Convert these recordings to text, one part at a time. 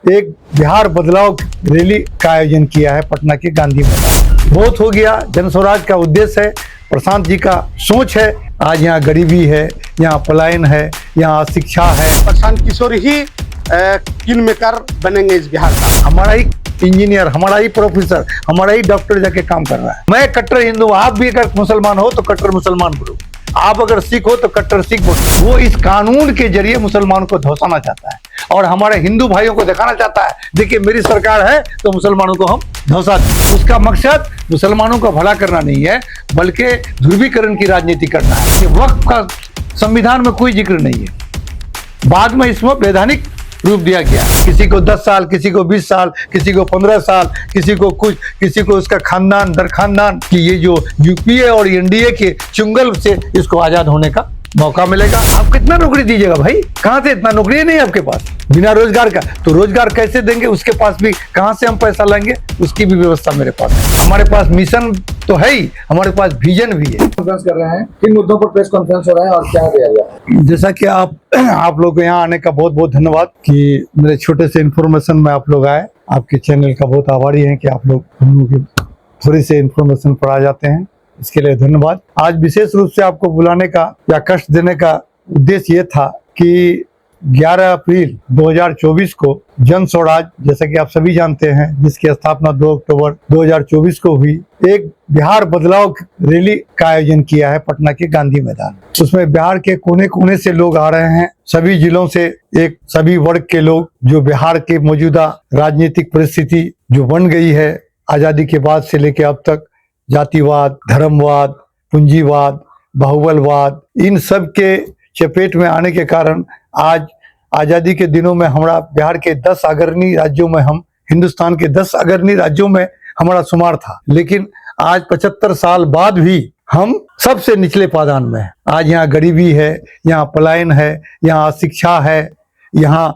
एक बिहार बदलाव रैली का आयोजन किया है पटना के गांधी मैदान। बहुत हो गया, जन स्वराज का उद्देश्य है, प्रशांत जी का सोच है। आज यहाँ गरीबी है, यहाँ पलायन है, यहाँ शिक्षा है। प्रशांत किशोर ही किंग मेकर बनेंगे इस बिहार का। हमारा ही इंजीनियर, हमारा ही प्रोफेसर, हमारा ही डॉक्टर जाके काम कर रहा है। मैं कट्टर हिंदू, आप भी अगर मुसलमान हो तो कट्टर मुसलमान बोलो, आप अगर सिख हो तो कट्टर सिख बोलो। वो इस कानून के जरिए मुसलमान को धौंसाना चाहता है और हमारे हिंदू भाइयों को दिखाना चाहता है, देखिए मेरी सरकार है तो मुसलमानों को हम धौंसा दें। उसका मकसद मुसलमानों का भला करना नहीं है, बल्कि ध्रुवीकरण की राजनीति करना है। ये वक्फ का संविधान में कोई जिक्र नहीं है, बाद में इसमें वैधानिक रूप दिया गया। किसी को 10 साल, किसी को 20 साल, किसी को 15 साल, किसी को कुछ, किसी को उसका खानदान दर खानदान की ये जो यूपीए और एनडीए के चुंगल से इसको आजाद होने का मौका मिलेगा। आप कितना नौकरी दीजिएगा भाई? कहां से? इतना नौकरी नहीं आपके पास, बिना रोजगार का। तो रोजगार कैसे देंगे? उसके पास भी कहां से हम पैसा लेंगे? उसकी भी व्यवस्था मेरे पास है। हमारे पास मिशन तो है ही, हमारे पास विजन भी है। कॉन्फ्रेंस कर रहे हैं, किन मुद्दों पर प्रेस कॉन्फ्रेंस हो रहा है और क्या किया गया? जैसा कि आप लोग को यहाँ आने का बहुत बहुत धन्यवाद कि मेरे छोटे से इन्फॉर्मेशन में आप लोग आए। आपके चैनल का बहुत आभारी है कि आप लोग हम लोग की थोड़ी से इन्फॉर्मेशन पर आ जाते हैं, इसके लिए धन्यवाद। आज विशेष रूप से आपको बुलाने का या कष्ट देने का उद्देश्य ये था कि 11 अप्रैल 2024 को जन स्वराज, जैसा कि आप सभी जानते हैं, जिसकी स्थापना 2 अक्टूबर 2024 को हुई, एक बिहार बदलाव रैली का आयोजन किया है पटना के गांधी मैदान। उसमें बिहार के कोने कोने से लोग आ रहे हैं, सभी जिलों से, एक सभी वर्ग के लोग, जो बिहार के मौजूदा राजनीतिक परिस्थिति जो बन गई है आजादी के बाद से लेकर अब तक, जातिवाद, धर्मवाद, पूंजीवाद, बाहुबलवाद, इन सब के चपेट में आने के कारण आज आजादी के दिनों में हमारा बिहार के 10 अग्रणी राज्यों में, हम हिंदुस्तान के 10 अग्रणी राज्यों में हमारा शुमार था। लेकिन आज 75 साल बाद भी हम सबसे निचले पायदान में हैं। आज यहाँ गरीबी है, यहाँ पलायन है, यहाँ शिक्षा है, यहाँ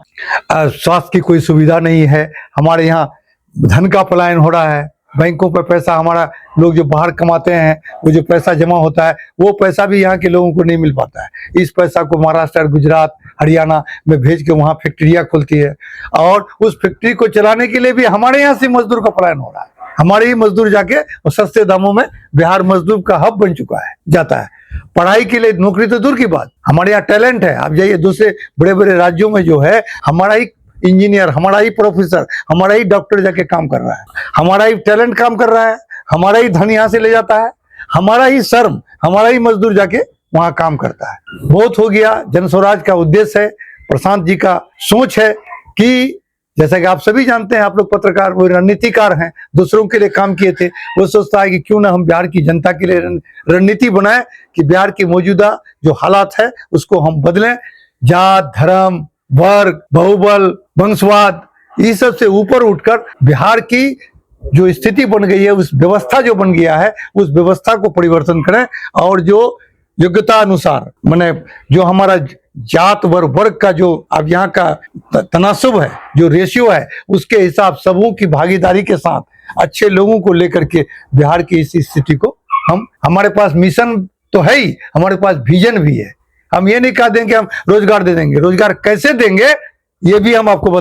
स्वास्थ्य की कोई सुविधा नहीं है। हमारे यहाँ धन का पलायन हो रहा है, बैंकों पर पैसा, हमारा लोग जो बाहर कमाते हैं वो जो पैसा जमा होता है वो पैसा भी यहाँ के लोगों को नहीं मिल पाता है। इस पैसा को महाराष्ट्र, गुजरात, हरियाणा में भेज के वहाँ फैक्ट्रियाँ खुलती है और उस फैक्ट्री को चलाने के लिए भी हमारे यहाँ से मजदूर का पलायन हो रहा है। हमारे ही मजदूर जाके और सस्ते दामों में बिहार मजदूर का हब बन चुका है, जाता है। पढ़ाई के लिए, नौकरी तो दूर की बात, हमारे यहाँ टैलेंट है। आप जाइए दूसरे बड़े बड़े राज्यों में जो है, हमारा ही इंजीनियर, हमारा ही प्रोफेसर, हमारा ही डॉक्टर जाके काम कर रहा है, हमारा ही टैलेंट काम कर रहा है, हमारा ही धन यहाँ से ले जाता है, हमारा ही श्रम, हमारा ही मजदूर जाके वहाँ काम करता है। बहुत हो गया, जन स्वराज का उद्देश्य है, प्रशांत जी का सोच है कि जैसा कि आप सभी जानते हैं, आप लोग पत्रकार, वो रणनीतिकार हैं, दूसरों के लिए काम किए थे। वो सोचता है कि क्यों ना हम बिहार की जनता के लिए रणनीति बनाएं कि बिहार की मौजूदा जो हालात है उसको हम बदलें। जात, धर्म, वर्ग, बाहुबल, वंशवाद, इस सब से ऊपर उठकर बिहार की जो स्थिति बन गई है, उस व्यवस्था जो बन गया है, उस व्यवस्था को परिवर्तन करें और जो योग्यता अनुसार, माने जो हमारा जात वर्ग का जो अब यहाँ का तनासुब है, जो रेशियो है, उसके हिसाब सबों की भागीदारी के साथ अच्छे लोगों को लेकर के बिहार की इस स्थिति को हमारे पास मिशन तो है ही, हमारे पास विजन भी है। हम ये नहीं कह देंगे हम रोजगार दे देंगे, रोजगार कैसे देंगे ये भी हम आपको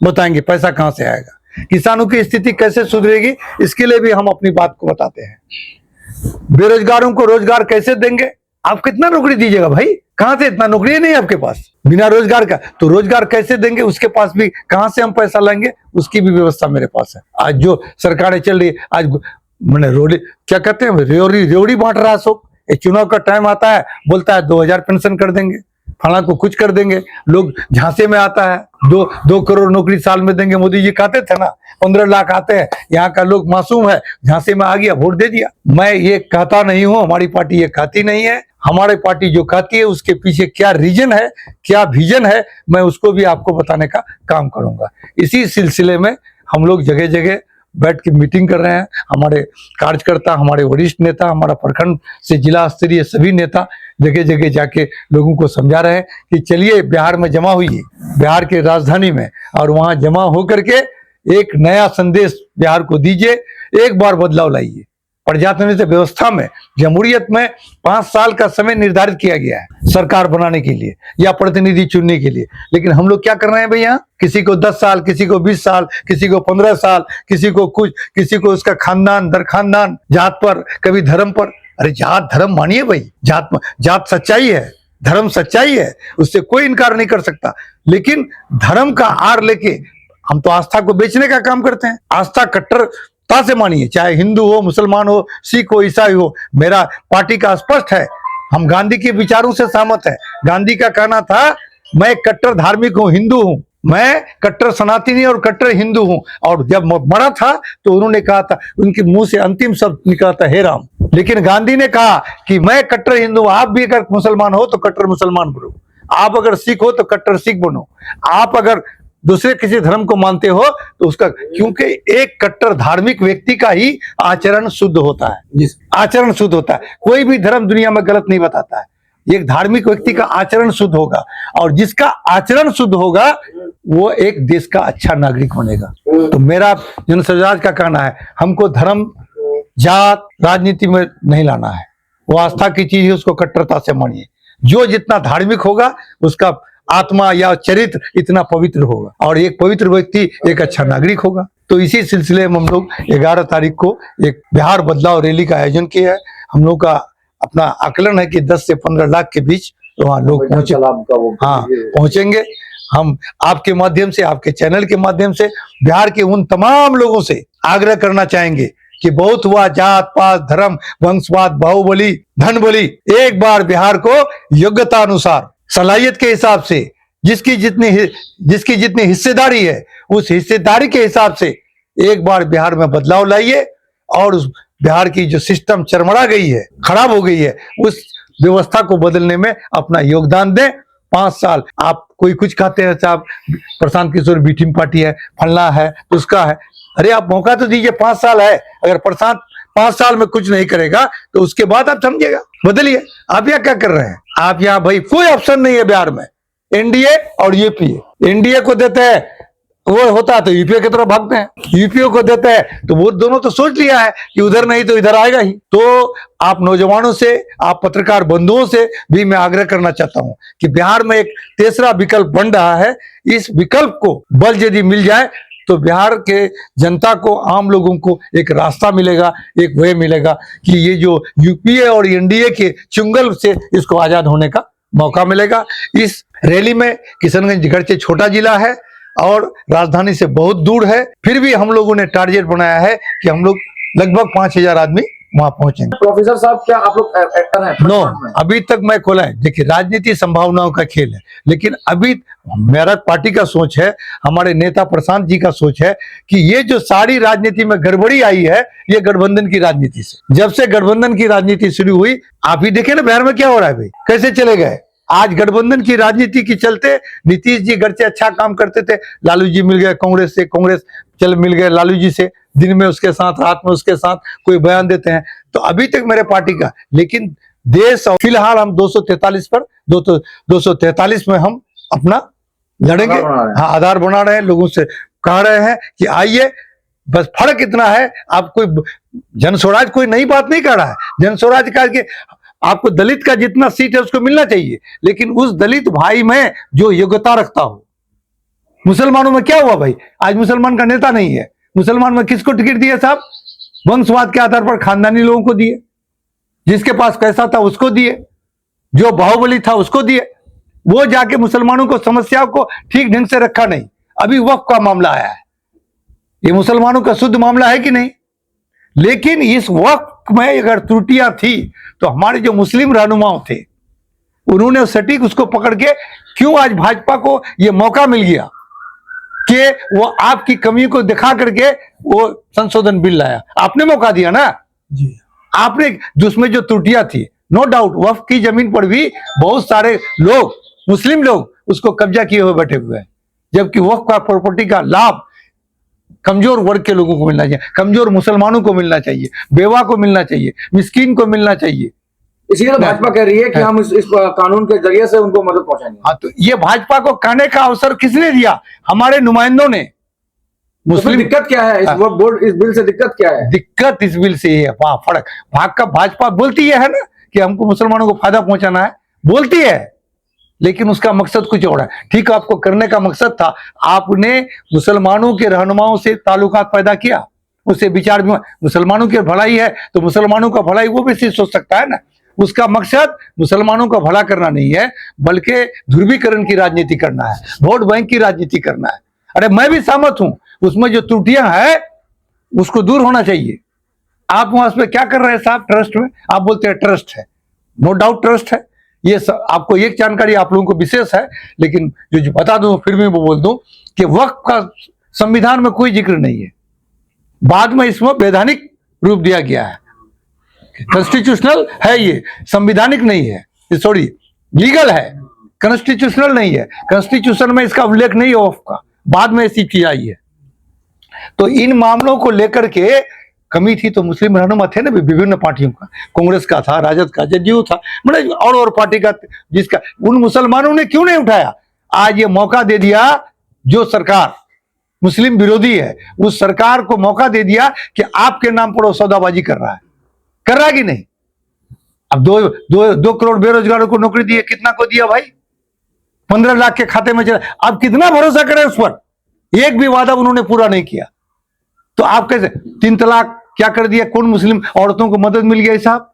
बताएंगे, पैसा कहां से आएगा, किसानों की स्थिति कैसे सुधरेगी, इसके लिए भी हम अपनी बात को बताते हैं। बेरोजगारों को रोजगार कैसे देंगे? आप कितना नौकरी दीजिएगा भाई? कहां से? इतना नौकरी नहीं आपके पास, बिना रोजगार का। तो रोजगार कैसे देंगे? उसके पास भी कहां से हम पैसा लेंगे? उसकी भी व्यवस्था मेरे पास है। आज जो सरकारें चल रही है, आज मैंने क्या कहते हैं, रेवड़ी बांट रहा है सब। एक चुनाव का टाइम आता है, बोलता है 2000 पेंशन कर देंगे, फला को कुछ कर देंगे, लोग झांसे में आता है, 2 करोड़ नौकरी साल में देंगे। मोदी जी कहते थे ना 15 लाख आते हैं, यहाँ का लोग मासूम है, झांसे में आ गया, वोट दे दिया। मैं ये कहता नहीं हूँ, हमारी पार्टी ये कहती नहीं है। हमारी पार्टी जो कहती है उसके पीछे क्या रीजन है, क्या विजन है, मैं उसको भी आपको बताने का काम करूंगा। इसी सिलसिले में हम लोग जगह जगह बैठ के मीटिंग कर रहे हैं। हमारे कार्यकर्ता, हमारे वरिष्ठ नेता, हमारा प्रखंड से जिला स्तरीय सभी नेता जगह जगह जाके लोगों को समझा रहे हैं कि चलिए बिहार में जमा हुई, बिहार के राजधानी में, और वहां जमा होकर के एक नया संदेश बिहार को दीजिए, एक बार बदलाव लाइए। प्रजातंत्र व्यवस्था में, जमहूरियत में 5 साल का समय निर्धारित किया गया है सरकार बनाने के लिए या प्रतिनिधि चुनने के लिए। लेकिन हम लोग क्या कर रहे हैं भैया, किसी को 10 साल, किसी को 20 साल, किसी को 15 साल, किसी को कुछ, किसी को उसका खानदान दर खानदान, जात पर, कभी धर्म पर। अरे जात धर्म मानिए भाई, जात सच्चाई है, धर्म सच्चाई है, उससे कोई इनकार नहीं कर सकता। लेकिन धर्म का आड़ लेके हम तो आस्था को बेचने का काम करते हैं। आस्था कट्टरता से मानिए, चाहे हिंदू हो, मुसलमान हो, सिख हो, ईसाई हो। मेरा पार्टी का स्पष्ट है, हम गांधी के विचारों से सहमत है। गांधी का कहना था, मैं कट्टर धार्मिक हूँ, हिंदू हूँ, मैं कट्टर सनातनी और कट्टर हिंदू हूँ। और जब मरा था तो उन्होंने कहा था, उनके मुंह से अंतिम शब्द निकला था, हे राम। लेकिन गांधी ने कहा कि मैं कट्टर हिंदू, आप भी अगर मुसलमान हो तो कट्टर मुसलमान बनो, आप अगर सिख हो तो कट्टर सिख बनो, आप अगर दूसरे किसी धर्म को मानते हो तो उसका, क्योंकि एक कट्टर धार्मिक व्यक्ति का ही आचरण शुद्ध होता है, आचरण शुद्ध होता है। कोई भी धर्म दुनिया में गलत नहीं बताता है, एक धार्मिक व्यक्ति का आचरण शुद्ध होगा, और जिसका आचरण शुद्ध होगा वो एक देश का अच्छा नागरिक बनेगा। तो मेरा जनसुराज का कहना है, हमको धर्म, जात, राजनीति में नहीं लाना है। वो आस्था की चीज है, उसको कट्टरता से मानिए। जो जितना धार्मिक होगा उसका आत्मा या चरित्र इतना पवित्र होगा, और एक पवित्र व्यक्ति एक अच्छा नागरिक होगा। तो इसी सिलसिले में हम लोग 11 तारीख को एक बिहार बदलाव रैली का आयोजन किया है। हम लोग का अपना आकलन है कि 10 से 15 लाख के बीच वहाँ लोग पहुंचे, हाँ पहुंचेंगे। हम आपके माध्यम से, आपके चैनल के माध्यम से बिहार के उन तमाम लोगों से आग्रह करना चाहेंगे कि बहुत हुआ जित पात, धर्म, वंशवाद, बाहुबली, धन बली। एक बार बिहार को योग्यता अनुसार, सलाहियत के हिसाब से, जिसकी जितनी हिस्सेदारी है उस हिस्सेदारी के हिसाब से एक बार बिहार में बदलाव लाइए, और उस बिहार की जो सिस्टम चरमरा गई है, खराब हो गई है, उस व्यवस्था को बदलने में अपना योगदान दें। 5 साल आप कोई कुछ कहते हैं, साहब Prashant Kishor B team party है, फलना है, उसका है। अरे आप मौका तो दीजिए, 5 साल है। अगर प्रशांत 5 साल में कुछ नहीं करेगा तो उसके बाद आप समझिएगा, बदलिए। आप यहाँ क्या कर रहे हैं? आप यहाँ भाई कोई ऑप्शन नहीं है बिहार में, एनडीए और यूपीए। एनडीए को देते हैं वो होता है तो यूपीए की तरफ भागते हैं, यूपीए को देते हैं तो वो दोनों तो सोच लिया है कि उधर नहीं तो इधर आएगा ही। तो आप नौजवानों से, आप पत्रकार बंधुओं से भी मैं आग्रह करना चाहता हूं कि बिहार में एक तीसरा विकल्प बन रहा है। इस विकल्प को बल यदि मिल जाए तो बिहार के जनता को, आम लोगों को एक रास्ता मिलेगा, एक वे मिलेगा कि ये जो यूपीए और एनडीए के चुंगल से इसको आजाद होने का मौका मिलेगा। इस रैली में किशनगंज गढ़चे छोटा जिला है और राजधानी से बहुत दूर है, फिर भी हम लोगों ने टारगेट बनाया है कि हम लोग लगभग 5000 आदमी वहां पहुंचेंगे। प्रोफेसर साहब, क्या आप लोग एक्टर हैं? नो, अभी तक मैं खोला है। देखिए, राजनीति संभावनाओं का खेल है, लेकिन अभी मेरा पार्टी का सोच है, हमारे नेता प्रशांत जी का सोच है कि ये जो सारी राजनीति में गड़बड़ी आई है, ये गठबंधन की राजनीति से। जब से गठबंधन की राजनीति शुरू हुई, आप ही देखे ना बिहार में क्या हो रहा है भाई, कैसे चले गए। आज गठबंधन की राजनीति के चलते नीतीश जी घर से अच्छा काम करते थे, लालू जी मिल गए कांग्रेस से, कांग्रेस चल मिल गए लालू जी से, दिन में उसके साथ, रात में उसके साथ कोई बयान देते हैं। तो अभी तक मेरे पार्टी का, लेकिन देश और फिलहाल हम 243 पर 243 में हम अपना लड़ेंगे। हाँ, आधार बना रहे हैं, लोगों से कह रहे हैं कि आइए। बस फर्क इतना है, आप कोई जनस्वराज कोई नई बात नहीं कर रहा है। जनस्वराज का कि आपको दलित का जितना सीट है उसको मिलना चाहिए, लेकिन उस दलित भाई में जो योग्यता रखता हो। मुसलमानों में क्या हुआ भाई, आज मुसलमान का नेता नहीं है। मुसलमान में किसको टिकट दिए साहब? वंशवाद के आधार पर खानदानी लोगों को दिए, जिसके पास पैसा था उसको दिए, जो बाहुबली था उसको दिए। वो जाके मुसलमानों को समस्याओं को ठीक ढंग से रखा नहीं। अभी वक्फ का मामला आया है, ये मुसलमानों का शुद्ध मामला है कि नहीं? लेकिन इस वक्फ में अगर त्रुटियां थी तो हमारे जो मुस्लिम रहनुमाओं थे उन्होंने सटीक उसको पकड़ के, क्यों आज भाजपा को यह मौका मिल गया कि वो आपकी कमी को दिखा करके वो संशोधन बिल लाया। आपने मौका दिया ना जी, आपने, जिसमें जो त्रुटियां थी, नो डाउट वक्फ की जमीन पर भी बहुत सारे लोग, मुस्लिम लोग उसको कब्जा किए हुए बैठे हुए हैं, जबकि वक्फ का प्रॉपर्टी का लाभ कमजोर वर्ग के लोगों को मिलना चाहिए, कमजोर मुसलमानों को मिलना चाहिए, बेवा को मिलना चाहिए, मिस्कीन को मिलना चाहिए। इसीलिए तो भाजपा कह रही है कि हम इस कानून के जरिए से उनको मदद पहुंचाएंगे। हाँ, तो ये भाजपा को कहने का अवसर किसने दिया? हमारे नुमाइंदों ने, तो फिर दिक्कत क्या है इस बोर्ड, इस बिल से दिक्कत क्या है? दिक्कत इस बिल से है, वहां फर्क भाजपा बोलती है ना कि हमको मुसलमानों को फायदा पहुंचाना है, बोलती है, लेकिन उसका मकसद कुछ और है। ठीक, आपको करने का मकसद था, आपने मुसलमानों के रहनुमाओं से ताल्लुकात पैदा किया, उससे विचार मुसलमानों की भलाई है तो मुसलमानों का भलाई वो भी सोच सकता है ना। उसका मकसद मुसलमानों का भला करना नहीं है, बल्कि ध्रुवीकरण की राजनीति करना है, वोट बैंक की राजनीति करना है। अरे मैं भी सहमत हूं, उसमें जो त्रुटियां हैं उसको दूर होना चाहिए। आप वहां पे क्या कर रहे हैं साहब, ट्रस्ट में आप बोलते हैं ट्रस्ट है, नो डाउट ट्रस्ट है, ये आपको एक जानकारी आप लोगों को विशेष है, लेकिन जो बता दूं फिर भी वो बोल दूं कि वक्फ का संविधान में कोई जिक्र नहीं है, बाद में इसमें वैधानिक रूप दिया गया है, कॉन्स्टिट्यूशनल है, ये संविधानिक नहीं है, सॉरी लीगल है, कॉन्स्टिट्यूशनल नहीं है। कॉन्स्टिट्यूशन में इसका उल्लेख नहीं है वक्फ का, बाद में ऐसी चीज आई है। तो इन मामलों को लेकर के कमी थी तो मुस्लिम रहनुमा थे ना विभिन्न पार्टियों का, कांग्रेस का था, राजद का, जदयू था, मतलब और पार्टी का, जिसका उन मुसलमानों ने क्यों नहीं उठाया। आज ये मौका दे दिया, जो सरकार मुस्लिम विरोधी है उस सरकार को मौका दे दिया कि आपके नाम पर वो सौदाबाजी कर रहा है कि नहीं। अब 2 करोड़ बेरोजगारों को नौकरी दी है, कितना को दिया भाई, 15 लाख के खाते में चला। अब कितना भरोसा करें उस पर, एक भी वादा उन्होंने पूरा नहीं किया। तो आप कैसे 3 तलाक क्या कर दिया, कौन मुस्लिम औरतों को मदद मिल गई साहब,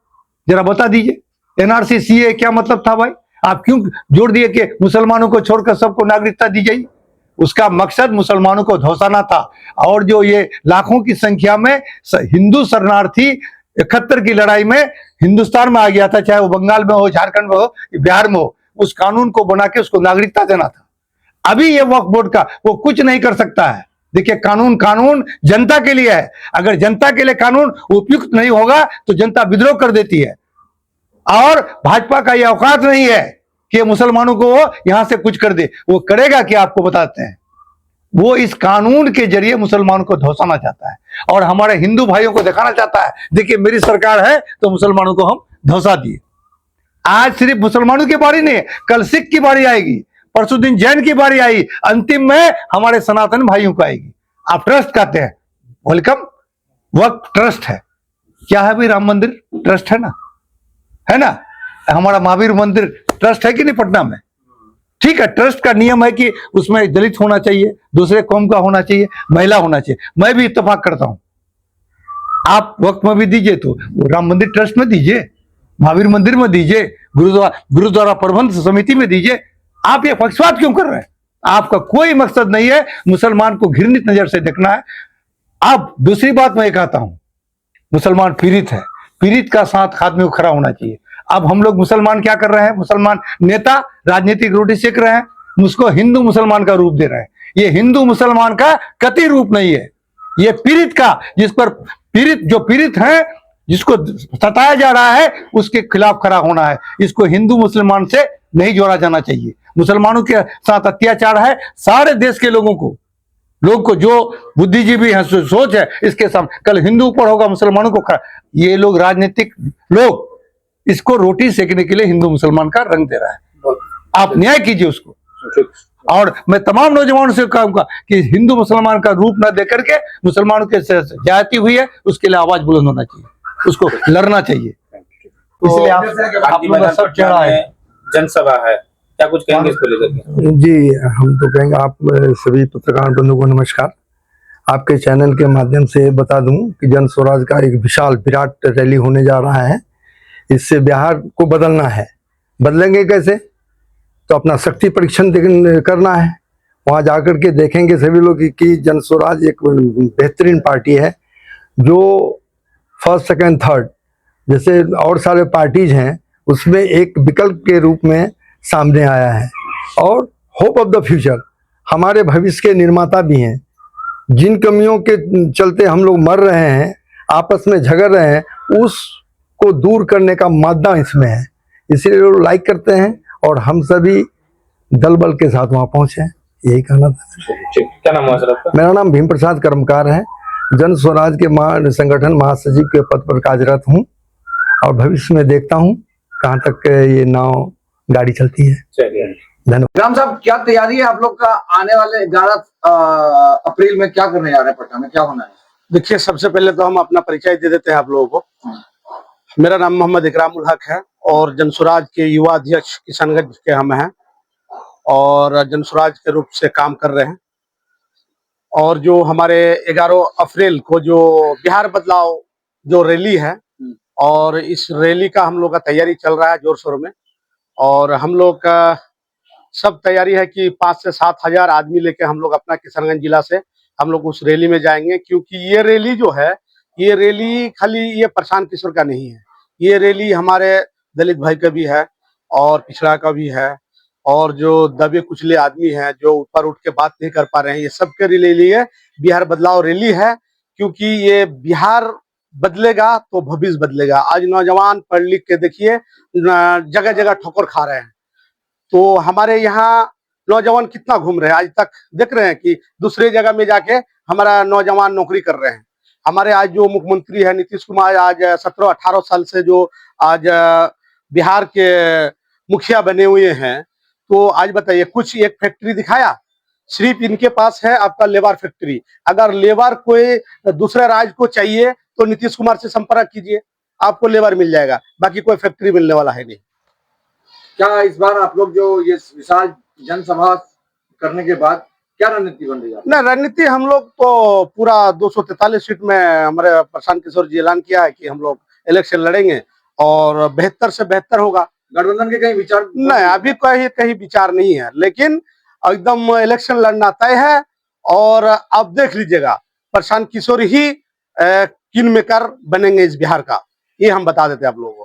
जरा बता दीजिए। एनआरसी सीए क्या मतलब था भाई, आप क्यों जोड़ दिए कि मुसलमानों को छोड़कर सबको नागरिकता दी जाए। उसका मकसद मुसलमानों को धौंसाना था। और जो ये लाखों की संख्या में हिंदू शरणार्थी 71 की लड़ाई में हिंदुस्तान में आ गया था, चाहे वो बंगाल में हो, झारखंड में हो, बिहार में हो, उस कानून को बना के उसको नागरिकता देना था। अभी ये वक्फ बोर्ड का वो कुछ नहीं कर सकता है। देखिए, कानून जनता के लिए है, अगर जनता के लिए कानून उपयुक्त नहीं होगा तो जनता विद्रोह कर देती है। और भाजपा का यह औकात नहीं है कि मुसलमानों को यहां से कुछ कर दे। वो करेगा कि आपको बताते हैं, वो इस कानून के जरिए मुसलमानों को धौंसाना चाहता है और हमारे हिंदू भाइयों को दिखाना चाहता है, देखिए मेरी सरकार है तो मुसलमानों को हम धौंसा दिए। आज सिर्फ मुसलमानों की बारी नहीं है, कल सिख की बारी आएगी, परसों दिन जैन की बारी आई, अंतिम में हमारे सनातन भाइयों को आएगी। आप ट्रस्ट कहते हैं, वेलकम, वक्त ट्रस्ट है, क्या है भाई, राम मंदिर ट्रस्ट है ना, हमारा महावीर मंदिर ट्रस्ट है कि नहीं पटना में। ठीक है, ट्रस्ट का नियम है कि उसमें दलित होना चाहिए, दूसरे कौम का होना चाहिए, महिला होना चाहिए, मैं भी इत्तेफाक करता हूं। आप वक्त में भी दीजिए तो राम मंदिर ट्रस्ट में दीजिए, महावीर मंदिर में दीजिए, गुरुद्वारा प्रबंध समिति में दीजिए। आप ये पक्षपात क्यों कर रहे हैं, आपका कोई मकसद नहीं है मुसलमान को घृणित नजर से देखना है। अब दूसरी बात मैं कहता हूं, मुसलमान पीड़ित है, पीड़ित का साथ आदमी को खड़ा होना चाहिए। अब हम लोग मुसलमान क्या कर रहे हैं, मुसलमान नेता राजनीतिक रोटी सेक रहे हैं, उसको हिंदू मुसलमान का रूप दे रहे हैं। ये हिंदू मुसलमान का कतई रूप नहीं है, ये पीड़ित का, जिस पर जो पीड़ित है, जिसको सताया जा रहा है, उसके खिलाफ खड़ा होना है। इसको हिंदू मुसलमान से नहीं जोड़ा जाना चाहिए। मुसलमानों के साथ अत्याचार है, सारे देश के लोगों को जो बुद्धिजीवी है, सोच है, इसके सामने कल हिंदू ऊपर होगा, मुसलमानों को खड़ा। ये लोग राजनीतिक लोग इसको रोटी सेकने के लिए हिंदू मुसलमान का रंग दे रहा है। आप न्याय कीजिए उसको। और मैं तमाम नौजवानों से कहूंगा कि हिंदू मुसलमान का रूप न देकर के मुसलमानों के ज्यादती हुई है, उसके लिए आवाज बुलंद होना चाहिए, उसको लड़ना चाहिए। इसलिए आप लोग का सब चढ़ा है, जनसभा है, क्या कुछ कहेंगे इसको लेकर? जी, हम तो कहेंगे, आप सभी पत्रकार बंधुओं को नमस्कार। आपके चैनल के माध्यम से बता दूं कि जन स्वराज का एक विशाल विराट रैली होने जा रहा है। इससे बिहार को बदलना है। बदलेंगे कैसे, तो अपना शक्ति परीक्षण करना है। वहाँ जाकर के देखेंगे सभी लोग कि जन स्वराज एक बेहतरीन पार्टी है, जो फर्स्ट सेकंड थर्ड जैसे और सारे पार्टीज हैं उसमें एक विकल्प के रूप में सामने आया है और होप ऑफ द फ्यूचर, हमारे भविष्य के निर्माता भी हैं। जिन कमियों के चलते हम लोग मर रहे हैं, आपस में झगड़ रहे हैं, उसको दूर करने का मादा इसमें है। इसीलिए लोग लाइक करते हैं और हम सभी दल बल के साथ वहाँ पहुँचे, यही कहना था। क्या नाम है सर आपका? मेरा नाम भीम प्रसाद कर्मकार है, जन स्वराज के संगठन महासचिव के पद पर कार्यरत हूँ और भविष्य में देखता हूँ कहाँ तक ये नाव गाड़ी चलती है। चलिए। धन्यवाद। राम साहब, क्या तैयारी है आप लोग का आने वाले 11 अप्रैल में? क्या करने जा रहे हैं पटना में, क्या होना है? देखिए, सबसे पहले तो हम अपना परिचय दे देते हैं आप लोगों को। मेरा नाम मोहम्मद इकरामुल हक है और जनसुराज के युवा अध्यक्ष किशनगंज के हम हैं और जनसुराज के रूप से काम कर रहे हैं। और जो हमारे 11 अप्रैल को जो बिहार बदलाव जो रैली है, और इस रैली का हम लोग का तैयारी चल रहा है जोर शोर में। और हम लोग का सब तैयारी है कि 5 से 7 हजार आदमी लेके हम लोग अपना किशनगंज जिला से हम लोग उस रैली में जाएंगे। क्योंकि ये रैली जो है, ये रैली खाली ये प्रशांत किशोर का नहीं है, ये रैली हमारे दलित भाई का भी है और पिछड़ा का भी है, और जो दबे कुचले आदमी हैं जो ऊपर उठ के बात नहीं कर पा रहे हैं, ये सबके लिए बिहार बदलाव रैली है। क्योंकि ये बिहार बदलेगा तो भविष्य बदलेगा। आज नौजवान पढ़ लिख के देखिए जगह जगह ठोकर खा रहे हैं। तो हमारे यहाँ नौजवान कितना घूम रहे हैं, आज तक देख रहे हैं कि दूसरे जगह में जाके हमारा नौजवान नौकरी कर रहे हैं। हमारे आज जो मुख्यमंत्री है नीतीश कुमार, आज 17-18 साल से जो आज बिहार के मुखिया बने हुए हैं, तो आज बताइए कुछ एक फैक्ट्री दिखाया? सिर्फ इनके पास है आपका लेबर फैक्ट्री। अगर लेबर कोई दूसरे राज्य को चाहिए तो नीतीश कुमार से संपर्क कीजिए, आपको लेबर मिल जाएगा, बाकी कोई फैक्ट्री मिलने वाला है नहीं। क्या इस बार आप लोग जो ये विशाल जनसभा करने के बाद क्या रणनीति बन रही है? ना, रणनीति हम लोग तो पूरा 243 सीट में हमारे प्रशांत किशोर जी ऐलान किया है कि हम लोग इलेक्शन लड़ेंगे और बेहतर से बेहतर होगा। गठबंधन के कहीं विचार नहीं, अभी कहीं विचार नहीं है, लेकिन एकदम इलेक्शन लड़ना तय है। और अब देख लीजिएगा, प्रशांत किशोर ही किंग मेकर बनेंगे इस बिहार का, ये हम बता देते हैं आप लोगों को।